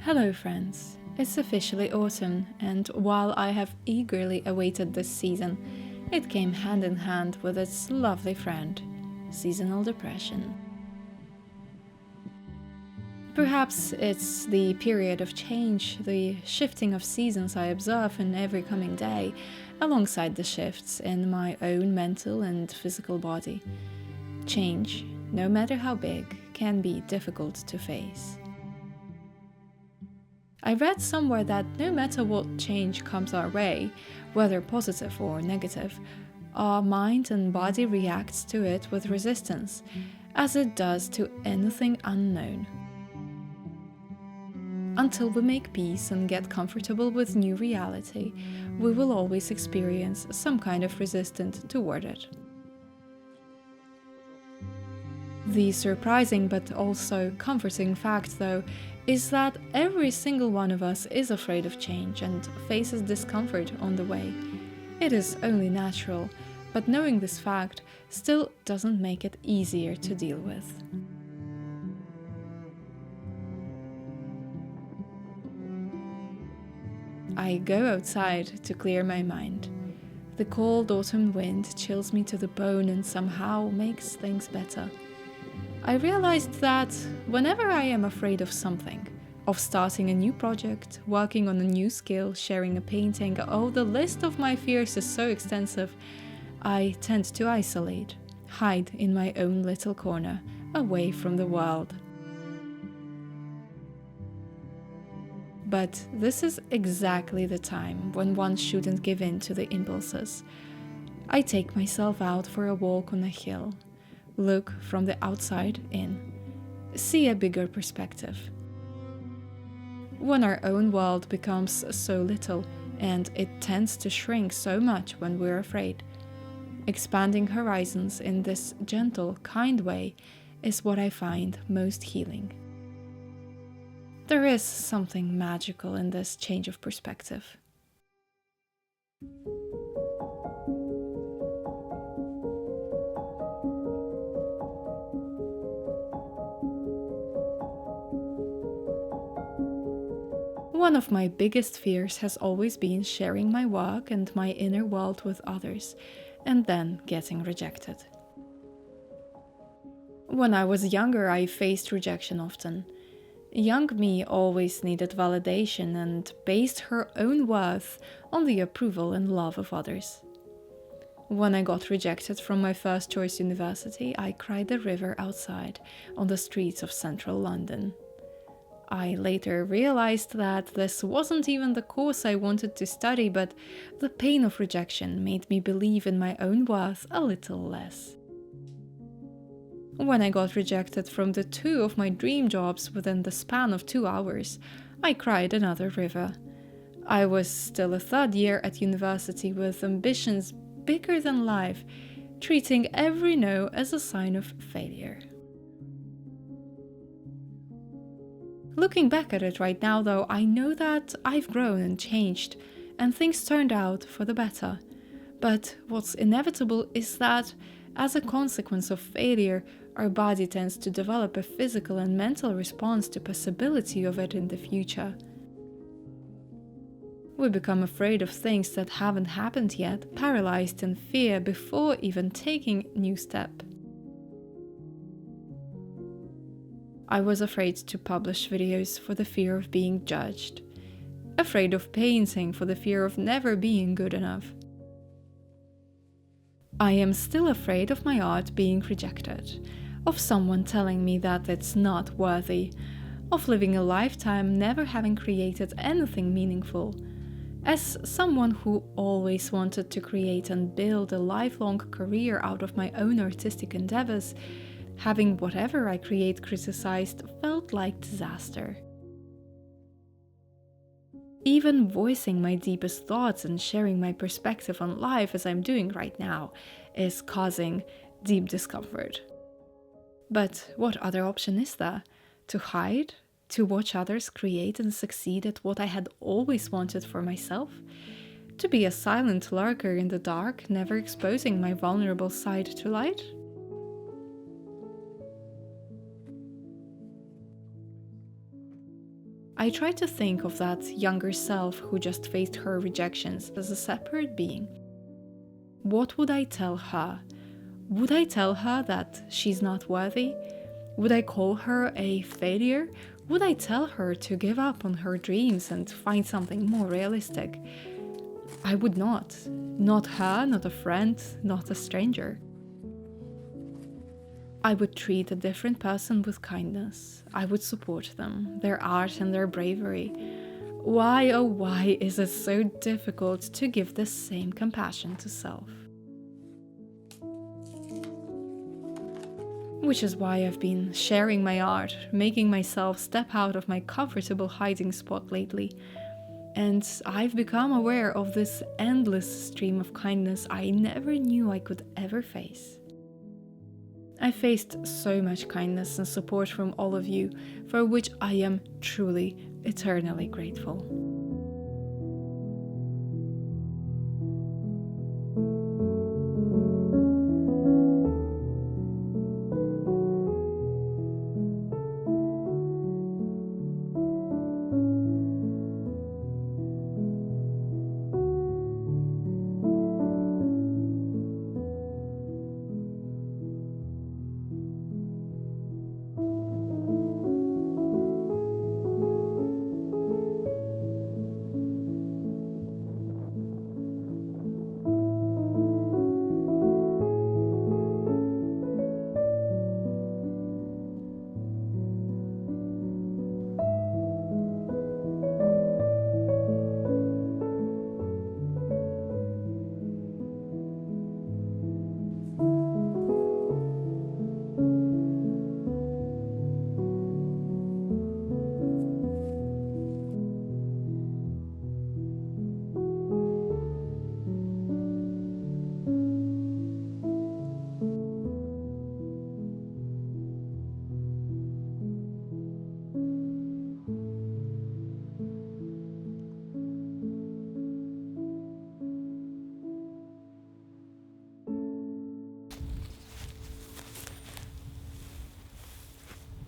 Hello friends, it's officially autumn, and while I have eagerly awaited this season, it came hand in hand with its lovely friend, seasonal depression. Perhaps it's the period of change, the shifting of seasons I observe in every coming day, alongside the shifts in my own mental and physical body. Change, no matter how big, can be difficult to face. I read somewhere that no matter what change comes our way, whether positive or negative, our mind and body reacts to it with resistance, as it does to anything unknown. Until we make peace and get comfortable with new reality, we will always experience some kind of resistance toward it. The surprising but also comforting fact, though, is that every single one of us is afraid of change and faces discomfort on the way. It is only natural, but knowing this fact still doesn't make it easier to deal with. I go outside to clear my mind. The cold autumn wind chills me to the bone and somehow makes things better. I realized that whenever I am afraid of something, of starting a new project, working on a new skill, sharing a painting, oh, the list of my fears is so extensive, I tend to isolate, hide in my own little corner, away from the world. But this is exactly the time when one shouldn't give in to the impulses. I take myself out for a walk on a hill, look from the outside in, see a bigger perspective. When our own world becomes so little, and it tends to shrink so much when we're afraid, expanding horizons in this gentle, kind way is what I find most healing. There is something magical in this change of perspective. One of my biggest fears has always been sharing my work and my inner world with others, and then getting rejected. When I was younger, I faced rejection often. Young me always needed validation and based her own worth on the approval and love of others. When I got rejected from my first choice university, I cried a river outside on the streets of central London. I later realized that this wasn't even the course I wanted to study, but the pain of rejection made me believe in my own worth a little less. When I got rejected from the 2 of my dream jobs within the span of 2 hours, I cried another river. I was still a third year at university with ambitions bigger than life, treating every no as a sign of failure. Looking back at it right now, though, I know that I've grown and changed, and things turned out for the better. But what's inevitable is that, as a consequence of failure, our body tends to develop a physical and mental response to possibility of it in the future. We become afraid of things that haven't happened yet, paralyzed in fear before even taking a new step. I was afraid to publish videos for the fear of being judged, afraid of painting for the fear of never being good enough. I am still afraid of my art being rejected, of someone telling me that it's not worthy, of living a lifetime never having created anything meaningful. As someone who always wanted to create and build a lifelong career out of my own artistic endeavors, having whatever I create criticized felt like disaster. Even voicing my deepest thoughts and sharing my perspective on life as I'm doing right now is causing deep discomfort. But what other option is there? To hide? To watch others create and succeed at what I had always wanted for myself? To be a silent lurker in the dark, never exposing my vulnerable side to light? I try to think of that younger self who just faced her rejections as a separate being. What would I tell her? Would I tell her that she's not worthy? Would I call her a failure? Would I tell her to give up on her dreams and find something more realistic? I would not. Not her, not a friend, not a stranger. I would treat a different person with kindness. I would support them, their art and their bravery. Why, oh why is it so difficult to give the same compassion to self? Which is why I've been sharing my art, making myself step out of my comfortable hiding spot lately. And I've become aware of this endless stream of kindness I never knew I could ever face. I faced so much kindness and support from all of you, for which I am truly, eternally grateful.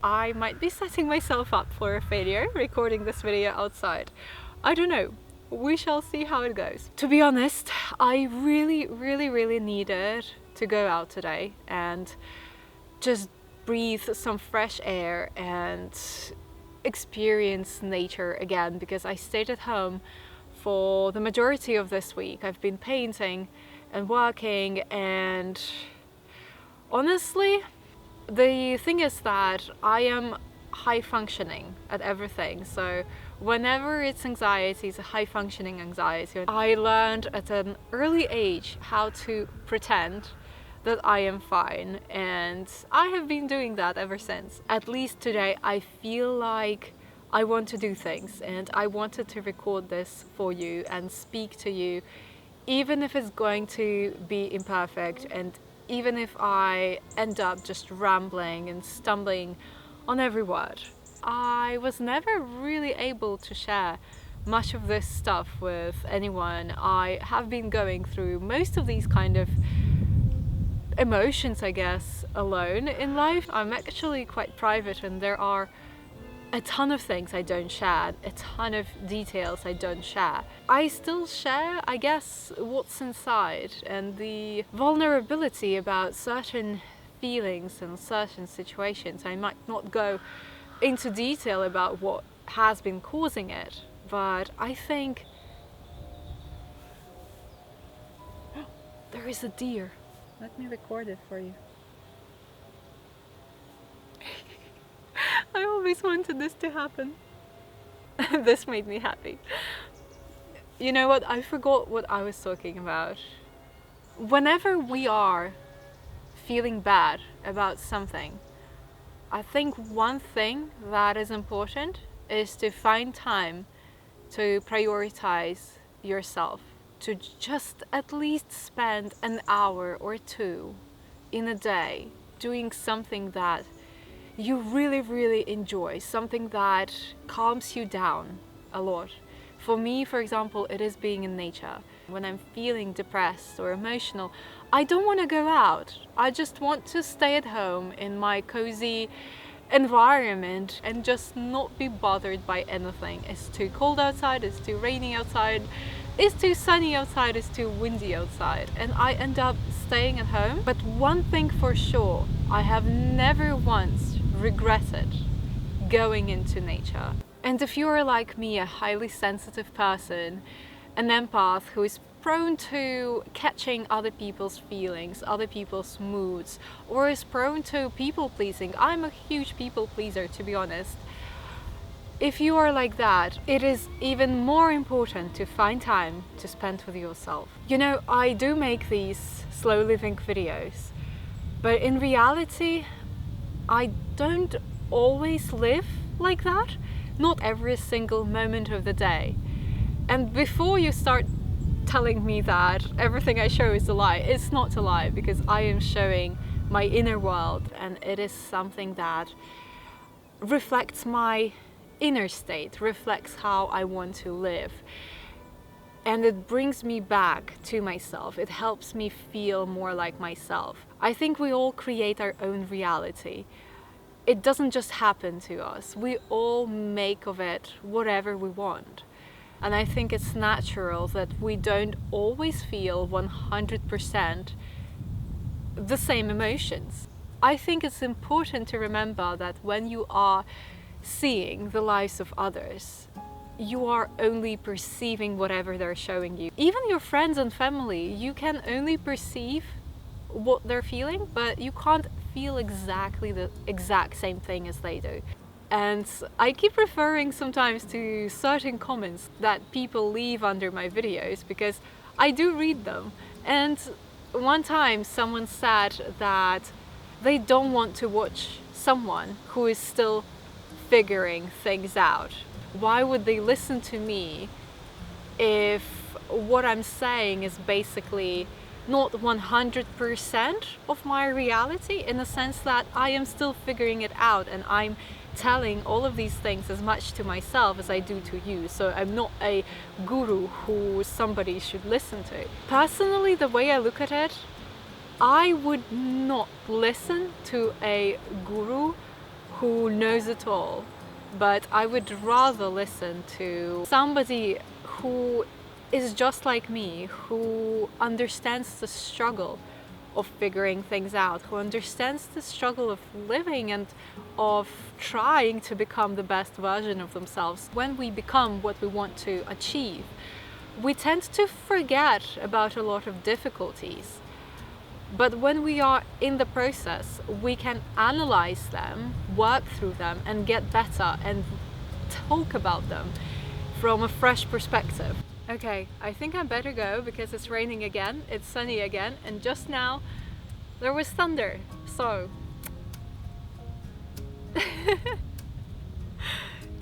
I might be setting myself up for a failure recording this video outside. I don't know. We shall see how it goes. To be honest, I really needed to go out today and just breathe some fresh air and experience nature again, because I stayed at home for the majority of this week. I've been painting and working, and honestly, the thing is that I am high functioning at everything. So whenever it's anxiety, it's a high functioning anxiety. I learned at an early age how to pretend that I am fine, and I have been doing that ever since. At least today I feel like I want to do things, and I wanted to record this for you and speak to you, even if it's going to be imperfect, and even if I end up just rambling and stumbling on every word. I was never really able to share much of this stuff with anyone. I have been going through most of these kind of emotions, I guess, alone in life. I'm actually quite private, and there are a ton of things I don't share, a ton of details I don't share. I still share, I guess, what's inside and the vulnerability about certain feelings and certain situations. I might not go into detail about what has been causing it, but I think there is a deer. Let me record it for you. I always wanted this to happen. This made me happy. You know what? I forgot what I was talking about. Whenever we are feeling bad about something, I think one thing that is important is to find time to prioritize yourself, to just at least spend an hour or two in a day doing something that you really enjoy, something that calms you down a lot. For me, for example, it is being in nature. When I'm feeling depressed or emotional, I don't want to go out. I just want to stay at home in my cozy environment and just not be bothered by anything. It's too cold outside, it's too rainy outside, it's too sunny outside, it's too windy outside, and I end up staying at home. But one thing for sure, I have never once regretted going into nature. And if you're like me, a highly sensitive person, an empath who is prone to catching other people's feelings, other people's moods, or is prone to people pleasing. I'm a huge people pleaser, to be honest. If you are like that, it is even more important to find time to spend with yourself. You know, I do make these slow living videos, but in reality, I don't always live like that. Not every single moment of the day. And before you start telling me that everything I show is a lie, it's not a lie, because I am showing my inner world, and it is something that reflects my inner state, reflects how I want to live. And it brings me back to myself. It helps me feel more like myself. I think we all create our own reality. It doesn't just happen to us. We all make of it whatever we want. And I think it's natural that we don't always feel 100% the same emotions. I think it's important to remember that when you are seeing the lives of others, you are only perceiving whatever they're showing you. Even your friends and family, you can only perceive what they're feeling, but you can't feel exactly the exact same thing as they do. And I keep referring sometimes to certain comments that people leave under my videos, because I do read them. And one time someone said that they don't want to watch someone who is still figuring things out. Why would they listen to me if what I'm saying is basically not 100% of my reality, in the sense that I am still figuring it out, and I'm telling all of these things as much to myself as I do to you. So I'm not a guru who somebody should listen to. Personally, the way I look at it, I would not listen to a guru who knows it all, but I would rather listen to somebody who is just like me, who understands the struggle of figuring things out, who understands the struggle of living and of trying to become the best version of themselves. When we become what we want to achieve, we tend to forget about a lot of difficulties. But when we are in the process, we can analyze them, work through them, and get better and talk about them from a fresh perspective. Okay, I think I better go because it's raining again, it's sunny again, and just now there was thunder, so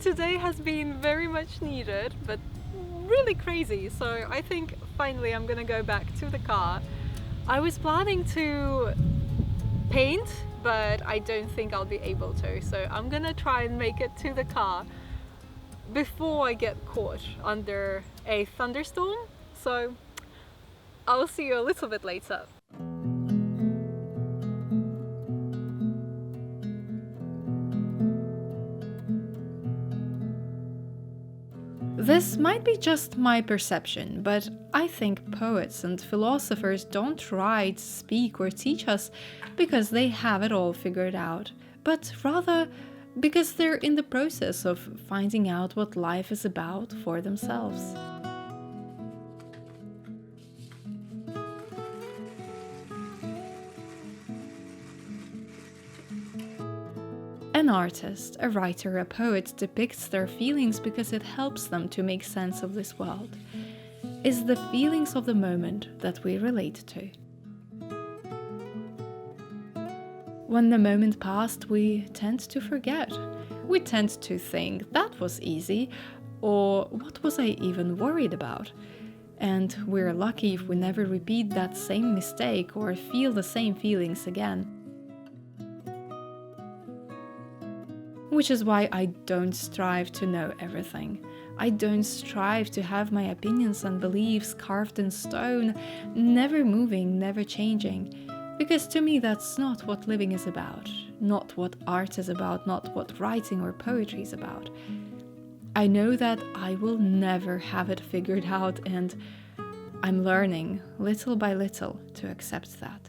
today has been very much needed, but really crazy. So I think finally I'm gonna go back to the car. I was planning to paint, but I don't think I'll be able to, so I'm gonna try and make it to the car before I get caught under a thunderstorm. So I'll see you a little bit later. This might be just my perception, but I think poets and philosophers don't try to speak or teach us because they have it all figured out, but rather because they're in the process of finding out what life is about for themselves. An artist, a writer, a poet depicts their feelings because it helps them to make sense of this world. It's the feelings of the moment that we relate to. When the moment passed, we tend to forget. We tend to think that was easy, or what was I even worried about? And we're lucky if we never repeat that same mistake or feel the same feelings again. Which is why I don't strive to know everything. I don't strive to have my opinions and beliefs carved in stone, never moving, never changing. Because to me, that's not what living is about, not what art is about, not what writing or poetry is about. I know that I will never have it figured out, and I'm learning little by little to accept that.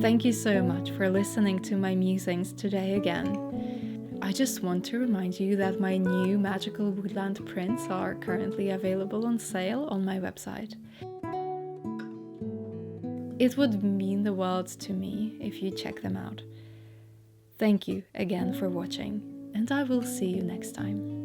Thank you so much for listening to my musings today again. I just want to remind you that my new magical woodland prints are currently available on sale on my website. It would mean the world to me if you check them out. Thank you again for watching, and I will see you next time.